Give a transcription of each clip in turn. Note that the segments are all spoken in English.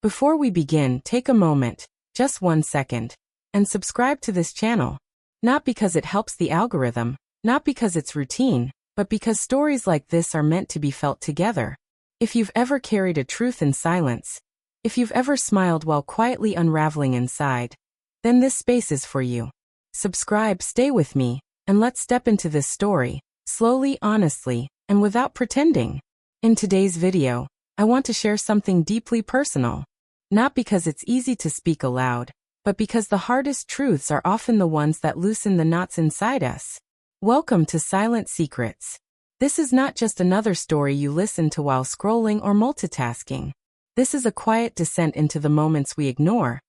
Before we begin, take a moment, just 1 second, and subscribe to this channel. Not because it helps the algorithm, not because it's routine, but because stories like this are meant to be felt together. If you've ever carried a truth in silence, if you've ever smiled while quietly unraveling inside, then this space is for you. Subscribe, stay with me, and let's step into this story, slowly, honestly, and without pretending. In today's video, I want to share something deeply personal. Not because it's easy to speak aloud, but because the hardest truths are often the ones that loosen the knots inside us. Welcome to Silent Secrets. This is not just another story you listen to while scrolling or multitasking. This is a quiet descent into the moments we ignore,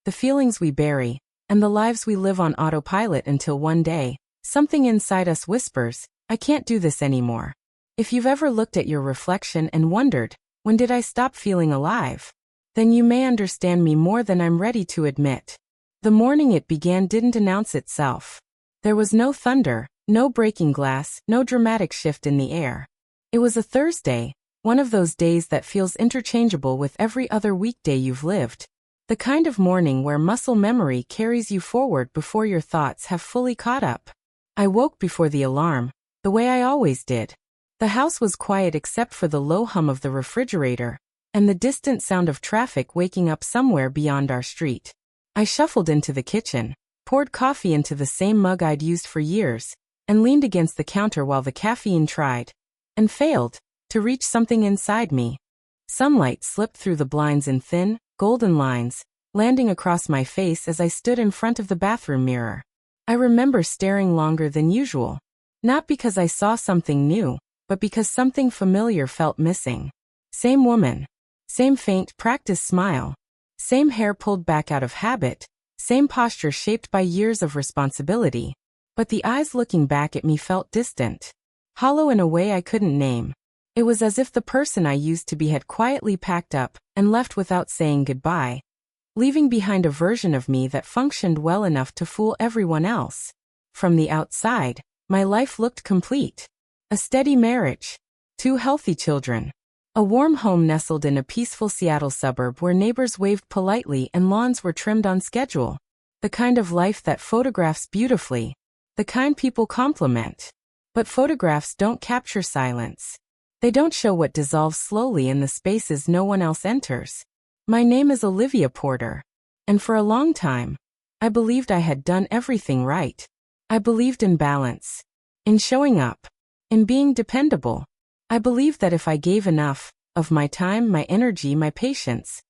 the feelings we bury, and the lives we live on autopilot until one day, something inside us whispers, "I can't do this anymore." If you've ever looked at your reflection and wondered, "When did I stop feeling alive?" then you may understand me more than I'm ready to admit. The morning it began didn't announce itself. There was no thunder, no breaking glass, no dramatic shift in the air. It was a Thursday, one of those days that feels interchangeable with every other weekday you've lived. The kind of morning where muscle memory carries you forward before your thoughts have fully caught up. I woke before the alarm, the way I always did. The house was quiet except for the low hum of the refrigerator, and the distant sound of traffic waking up somewhere beyond our street. I shuffled into the kitchen, poured coffee into the same mug I'd used for years, and leaned against the counter while the caffeine tried, and failed, to reach something inside me. Sunlight slipped through the blinds in thin, golden lines, landing across my face as I stood in front of the bathroom mirror. I remember staring longer than usual, not because I saw something new, but because something familiar felt missing. Same woman. Same faint, practiced smile. Same hair pulled back out of habit. Same posture shaped by years of responsibility. But the eyes looking back at me felt distant. Hollow in a way I couldn't name. It was as if the person I used to be had quietly packed up and left without saying goodbye, leaving behind a version of me that functioned well enough to fool everyone else. From the outside, my life looked complete. A steady marriage. 2 healthy children. A warm home nestled in a peaceful Seattle suburb where neighbors waved politely and lawns were trimmed on schedule. The kind of life that photographs beautifully. The kind people compliment. But photographs don't capture silence. They don't show what dissolves slowly in the spaces no one else enters. My name is Olivia Porter. And for a long time, I believed I had done everything right. I believed in balance. In showing up. In being dependable. I believed that if I gave enough of my time, my energy, my patience,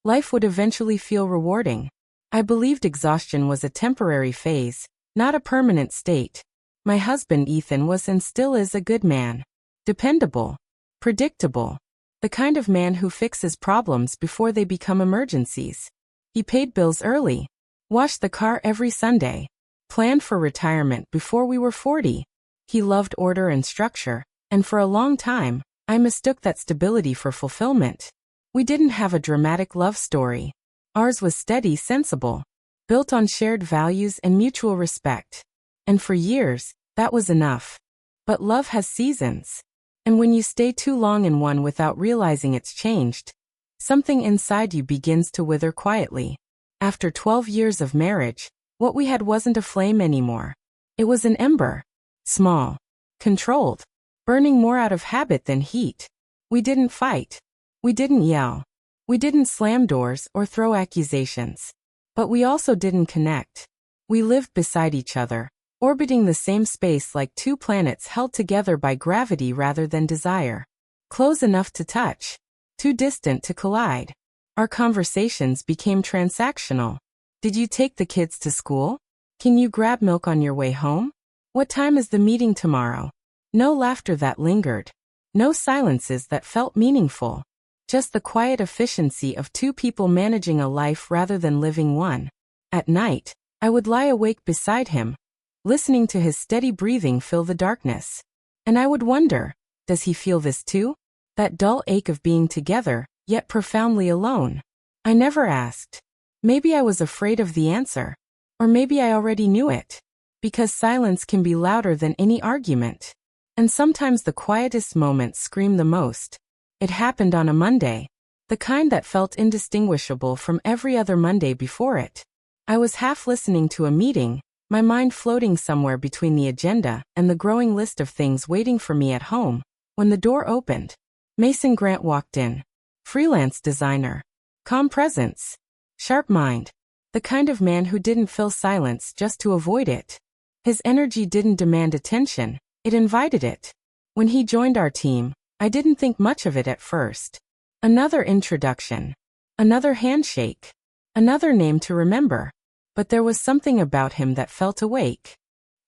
life would eventually feel rewarding. I believed exhaustion was a temporary phase, not a permanent state. My husband Ethan was and still is a good man. Dependable. Predictable. The kind of man who fixes problems before they become emergencies. He paid bills early. Washed the car every Sunday. Planned for retirement before we were 40. He loved order and structure. And for a long time, I mistook that stability for fulfillment. We didn't have a dramatic love story. Ours was steady, sensible, built on shared values and mutual respect. And for years, that was enough. But love has seasons. And when you stay too long in one without realizing it's changed, something inside you begins to wither quietly. After 12 years of marriage, what we had wasn't a flame anymore. It was an ember. Small. Controlled. Burning more out of habit than heat. We didn't fight. We didn't yell. We didn't slam doors or throw accusations. But we also didn't connect. We lived beside each other, orbiting the same space like 2 planets held together by gravity rather than desire. Close enough to touch. Too distant to collide. Our conversations became transactional. Did you take the kids to school? Can you grab milk on your way home? What time is the meeting tomorrow? No laughter that lingered. No silences that felt meaningful. Just the quiet efficiency of 2 people managing a life rather than living one. At night, I would lie awake beside him, listening to his steady breathing fill the darkness. And I would wonder, does he feel this too? That dull ache of being together, yet profoundly alone. I never asked. Maybe I was afraid of the answer. Or maybe I already knew it. Because silence can be louder than any argument. And sometimes the quietest moments scream the most. It happened on a Monday. the kind that felt indistinguishable from every other Monday before it. I was half listening to a meeting, my mind floating somewhere between the agenda and the growing list of things waiting for me at home, when the door opened. Mason Grant walked in. Freelance designer. Calm presence. Sharp mind. The kind of man who didn't fill silence just to avoid it. His energy didn't demand attention, it invited it. When he joined our team, I didn't think much of it at first. Another introduction. Another handshake. Another name to remember. But there was something about him that felt awake.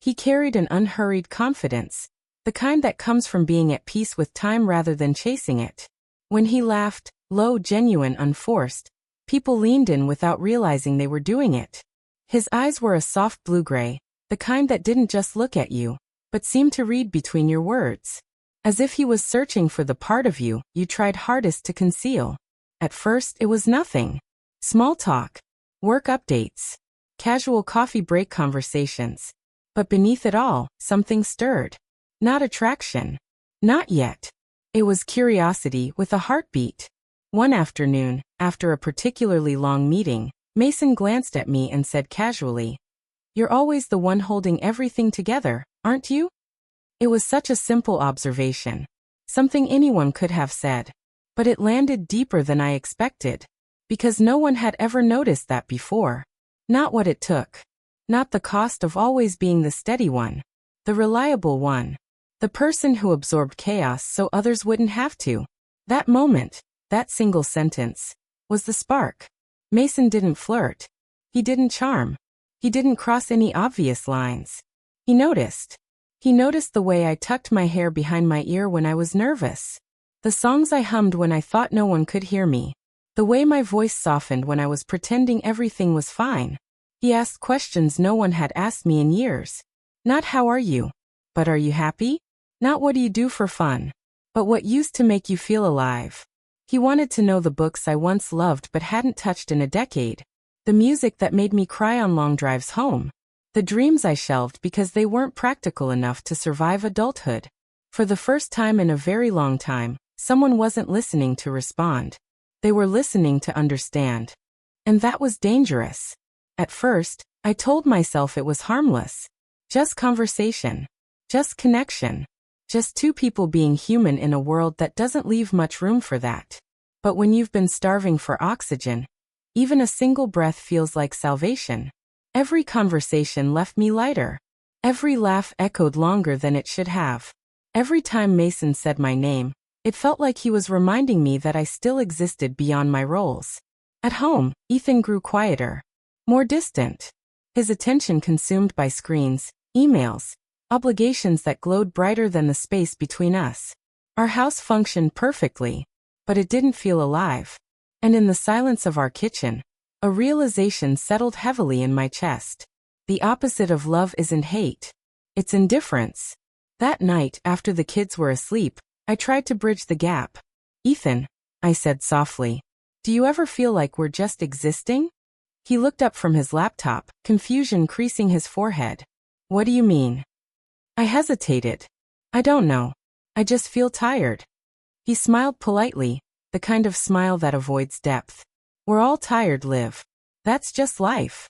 He carried an unhurried confidence, the kind that comes from being at peace with time rather than chasing it. When he laughed, low, genuine, unforced, people leaned in without realizing they were doing it. His eyes were a soft blue-gray, the kind that didn't just look at you, but seemed to read between your words. As if he was searching for the part of you tried hardest to conceal. At first, it was nothing. Small talk. Work updates. Casual coffee break conversations. But beneath it all, something stirred. Not attraction. Not yet. It was curiosity with a heartbeat. One afternoon, after a particularly long meeting, Mason glanced at me and said casually, "You're always the one holding everything together, aren't you?" It was such a simple observation. Something anyone could have said. But it landed deeper than I expected. Because no one had ever noticed that before. Not what it took. Not the cost of always being the steady one. The reliable one. The person who absorbed chaos so others wouldn't have to. That moment, that single sentence, was the spark. Mason didn't flirt. He didn't charm. He didn't cross any obvious lines. He noticed. He noticed the way I tucked my hair behind my ear when I was nervous. The songs I hummed when I thought no one could hear me. The way my voice softened when I was pretending everything was fine. He asked questions no one had asked me in years. Not how are you? But are you happy? Not what do you do for fun? But what used to make you feel alive? He wanted to know the books I once loved but hadn't touched in a decade. The music that made me cry on long drives home. The dreams I shelved because they weren't practical enough to survive adulthood. For the first time in a very long time, someone wasn't listening to respond. They were listening to understand. And that was dangerous. At first, I told myself it was harmless. Just conversation. Just connection. Just two people being human in a world that doesn't leave much room for that. But when you've been starving for oxygen, even a single breath feels like salvation. Every conversation left me lighter. Every laugh echoed longer than it should have. Every time Mason said my name, it felt like he was reminding me that I still existed beyond my roles. At home, Ethan grew quieter. More distant. His attention consumed by screens, emails, obligations that glowed brighter than the space between us. Our house functioned perfectly, but it didn't feel alive. And in the silence of our kitchen, a realization settled heavily in my chest. The opposite of love isn't hate. It's indifference. That night, after the kids were asleep, I tried to bridge the gap. "Ethan," I said softly, "do you ever feel like we're just existing?" He looked up from his laptop, confusion creasing his forehead. "What do you mean?" I hesitated. "I don't know. I just feel tired." He smiled politely, the kind of smile that avoids depth. "We're all tired, Liv. That's just life."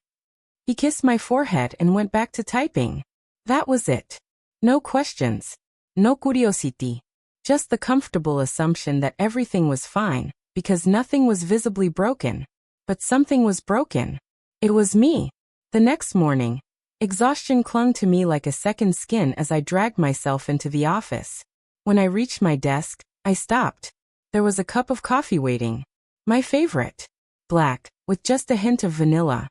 He kissed my forehead and went back to typing. That was it. No questions. No curiosity. Just the comfortable assumption that everything was fine, because nothing was visibly broken. But something was broken. It was me. The next morning, exhaustion clung to me like a second skin as I dragged myself into the office. When I reached my desk, I stopped. There was a cup of coffee waiting. My favorite. Black, with just a hint of vanilla.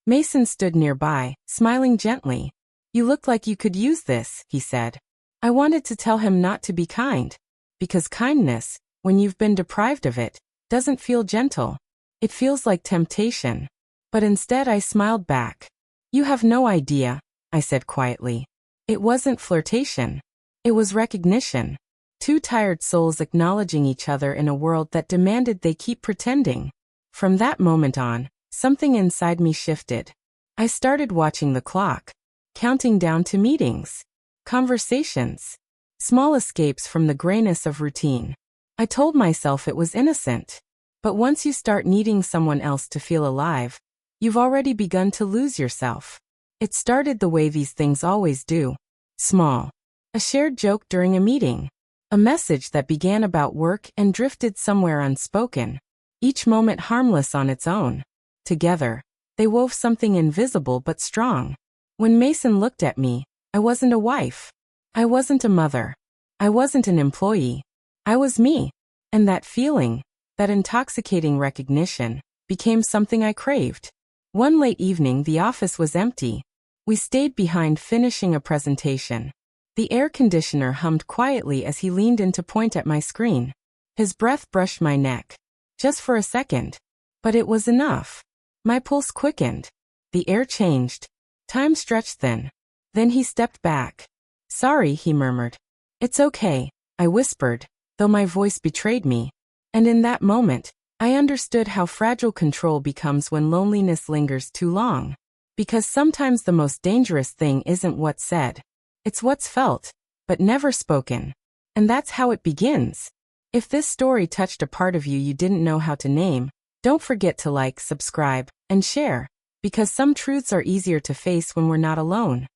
Mason stood nearby, smiling gently. "You look like you could use this," he said. I wanted to tell him not to be kind. Because kindness, when you've been deprived of it, doesn't feel gentle. It feels like temptation. But instead I smiled back. "You have no idea," I said quietly. It wasn't flirtation. It was recognition. Two tired souls acknowledging each other in a world that demanded they keep pretending. From that moment on, something inside me shifted. I started watching the clock, counting down to meetings, conversations, small escapes from the grayness of routine. I told myself it was innocent. But once you start needing someone else to feel alive, you've already begun to lose yourself. It started the way these things always do. Small. A shared joke during a meeting. A message that began about work and drifted somewhere unspoken. Each moment harmless on its own. Together, they wove something invisible but strong. When Mason looked at me, I wasn't a wife. I wasn't a mother. I wasn't an employee. I was me. And that feeling, that intoxicating recognition, became something I craved. One late evening, the office was empty. We stayed behind finishing a presentation. The air conditioner hummed quietly as he leaned in to point at my screen. His breath brushed my neck. Just for a second. But it was enough. My pulse quickened. The air changed. Time stretched thin. Then he stepped back. "Sorry," he murmured. "It's okay," I whispered, though my voice betrayed me. And in that moment, I understood how fragile control becomes when loneliness lingers too long. Because sometimes the most dangerous thing isn't what's said. It's what's felt, but never spoken. And that's how it begins. If this story touched a part of you you didn't know how to name, don't forget to like, subscribe, and share. Because some truths are easier to face when we're not alone.